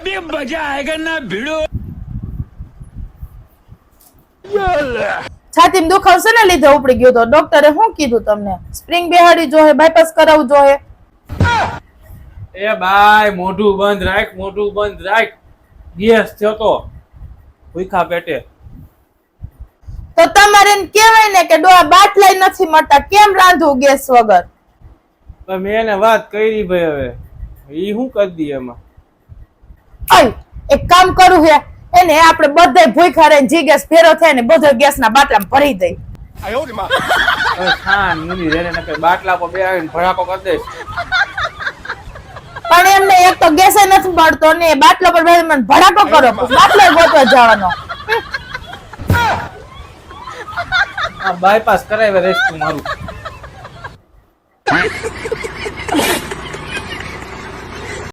अभी मजा आएगा ना भिड़ो। છાતીમાં દુખાવ છે ને લીધે ઉપડી ગયો તો ડોક્ટરે શું કીધું તમને? સ્પ્રિંગ બેહાડી જોઈએ, બાયપાસ કરાવવું જોઈએ? એ બાય મોઢું બંધ રાખ, મોઢું બંધ રાખ. ગેસ થયો તો ભૂખા પેટે. તો તમારે એમ કહેવાય ને કે ડોહા બાટલાય નથી મળતા, કેમ રાંધવું ગેસ વગર? પણ મેં એને વાત કરી ભાઈ, હવે ઈ શું કરી દઈએ એમાં? અય એક કામ કરું હે, એને આપણે બધે ભૂખા રહીને જી ગેસ ભેરો થાય ને બધો ગેસના બાટલામાં ભરી દઈ. હવે ખાન મુની રેને નકે બાટલા પર બે આવીને ભડાકો કરી દઈશ. પણ એમને એક તો ગેસ નથી મળતો ને બાટલો પર બેસીને મને ભડાકો કરો, બાટલો ગોતવા જવાનો. આ બાયપાસ કરાવે રેસ તું મારું.